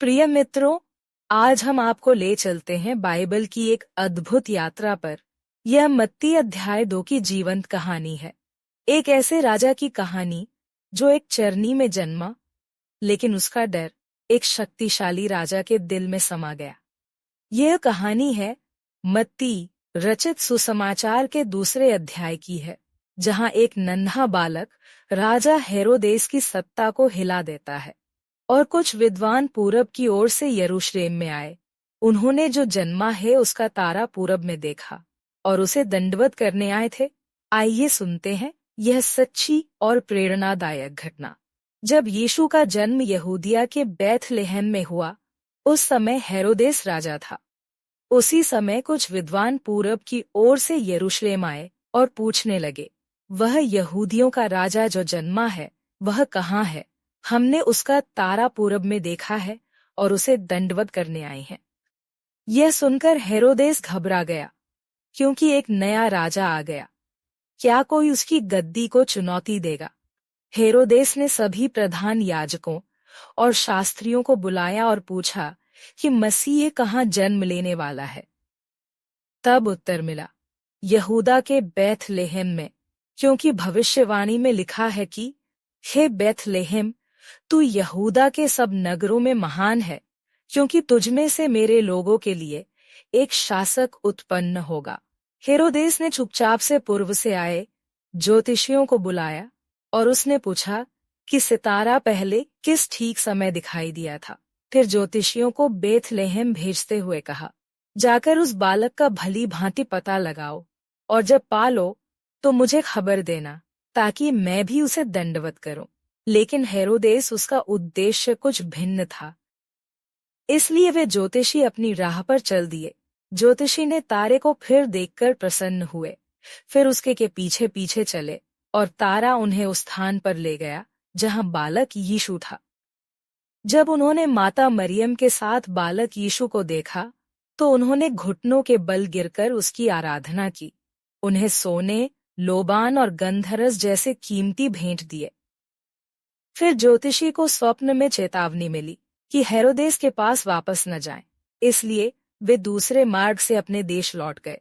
प्रिय मित्रों, आज हम आपको ले चलते हैं बाइबल की एक अद्भुत यात्रा पर। यह मत्ती अध्याय 2 की जीवंत कहानी है। एक ऐसे राजा की कहानी जो एक चरनी में जन्मा, लेकिन उसका डर एक शक्तिशाली राजा के दिल में समा गया। यह कहानी है मत्ती रचित सुसमाचार के दूसरे अध्याय की है, जहां एक नन्हा बालक राजा हेरोदेस की सत्ता को हिला देता है और कुछ विद्वान पूरब की ओर से यरूशलेम में आए। उन्होंने जो जन्मा है उसका तारा पूरब में देखा और उसे दंडवत करने आए थे। आइए सुनते हैं यह सच्ची और प्रेरणादायक घटना। जब यीशु का जन्म यहूदिया के बैथलेहम में हुआ, उस समय हेरोदेस राजा था। उसी समय कुछ विद्वान पूरब की ओर से यरूशलेम आए और पूछने लगे, वह यहूदियों का राजा जो जन्मा है वह कहाँ है? हमने उसका तारा पूरब में देखा है और उसे दंडवत करने आए हैं। यह सुनकर हेरोदेस घबरा गया, क्योंकि एक नया राजा आ गया। क्या कोई उसकी गद्दी को चुनौती देगा? हेरोदेस ने सभी प्रधान याजकों और शास्त्रियों को बुलाया और पूछा कि मसीह कहाँ जन्म लेने वाला है। तब उत्तर मिला, यहूदा के बैथलेहम में, क्योंकि भविष्यवाणी में लिखा है कि हे बैथलेहम, तू यहूदा के सब नगरों में महान है, क्योंकि तुझमें से मेरे लोगों के लिए एक शासक उत्पन्न होगा। हेरोदेस ने चुपचाप से पूर्व से आए ज्योतिषियों को बुलाया और उसने पूछा कि सितारा पहले किस ठीक समय दिखाई दिया था। फिर ज्योतिषियों को बैथलेहम भेजते हुए कहा, जाकर उस बालक का भली भांति पता लगाओ और जब पालो तो मुझे खबर देना, ताकि मैं भी उसे दंडवत करूं। लेकिन हेरोदेस उसका उद्देश्य कुछ भिन्न था, इसलिए वे ज्योतिषी अपनी राह पर चल दिए। ज्योतिषी ने तारे को फिर देखकर प्रसन्न हुए, फिर उसके के पीछे पीछे चले और तारा उन्हें उस स्थान पर ले गया जहां बालक यीशु था। जब उन्होंने माता मरियम के साथ बालक यीशु को देखा तो उन्होंने घुटनों के बल गिरकर उसकी आराधना की। उन्हें सोने, लोबान और गंधरस जैसे कीमती भेंट दिए। फिर ज्योतिषी को स्वप्न में चेतावनी मिली कि हेरोदेस के पास वापस न जाएं, इसलिए वे दूसरे मार्ग से अपने देश लौट गए।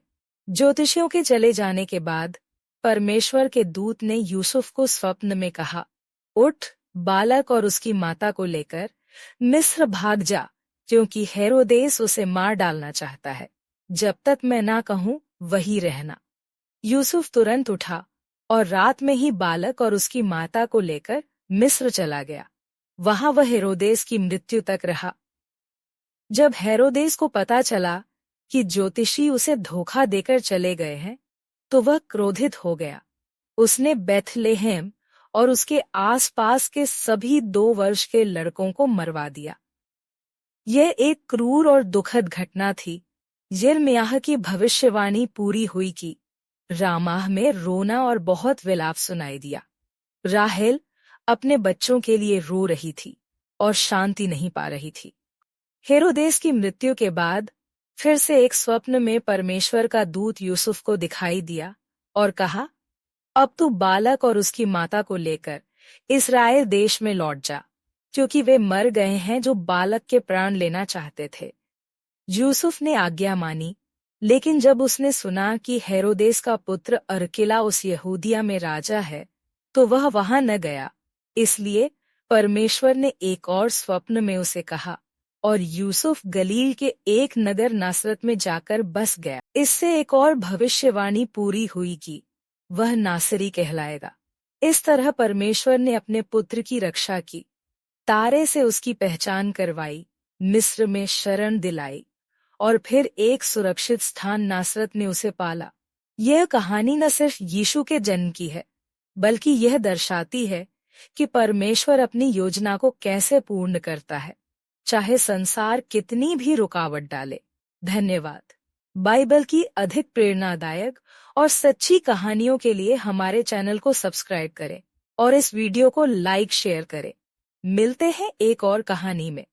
ज्योतिषियों के चले जाने के बाद परमेश्वर के दूत ने यूसुफ को स्वप्न में कहा, उठ, बालक और उसकी माता को लेकर मिस्र भाग जा, क्योंकि हेरोदेस उसे मार डालना चाहता है। जब तक मैं ना कहूं वहीं रहना। यूसुफ तुरंत उठा और रात में ही बालक और उसकी माता को लेकर मिस्र चला गया। वहां वह हेरोदेस की मृत्यु तक रहा। जब हेरोदेस को पता चला कि ज्योतिषी उसे धोखा देकर चले गए हैं, तो वह क्रोधित हो गया। उसने बैथलेहम और उसके आसपास के सभी 2 वर्ष के लड़कों को मरवा दिया। यह एक क्रूर और दुखद घटना थी। यिर्मयाह की भविष्यवाणी पूरी हुई कि रामाह में रोना और बहुत विलाप सुनाई दिया। राहेल अपने बच्चों के लिए रो रही थी और शांति नहीं पा रही थी। हेरोदेस की मृत्यु के बाद फिर से एक स्वप्न में परमेश्वर का दूत यूसुफ को दिखाई दिया और कहा, अब तू बालक और उसकी माता को लेकर इस्राएल देश में लौट जा, क्योंकि वे मर गए हैं जो बालक के प्राण लेना चाहते थे। यूसुफ ने आज्ञा मानी, लेकिन जब उसने सुना कि हेरोदेस का पुत्र अरकिला उस यहूदिया में राजा है, तो वह वहां न गया। इसलिए परमेश्वर ने एक और स्वप्न में उसे कहा और यूसुफ गलील के एक नगर नासरत में जाकर बस गया। इससे एक और भविष्यवाणी पूरी हुई कि वह नासरी कहलाएगा। इस तरह परमेश्वर ने अपने पुत्र की रक्षा की, तारे से उसकी पहचान करवाई, मिस्र में शरण दिलाई और फिर एक सुरक्षित स्थान नासरत में उसे पाला। यह कहानी न सिर्फ यीशु के जन्म की है, बल्कि यह दर्शाती है कि परमेश्वर अपनी योजना को कैसे पूर्ण करता है, चाहे संसार कितनी भी रुकावट डाले। धन्यवाद। बाइबल की अधिक प्रेरणादायक और सच्ची कहानियों के लिए हमारे चैनल को सब्सक्राइब करें और इस वीडियो को लाइक शेयर करें। मिलते हैं एक और कहानी में।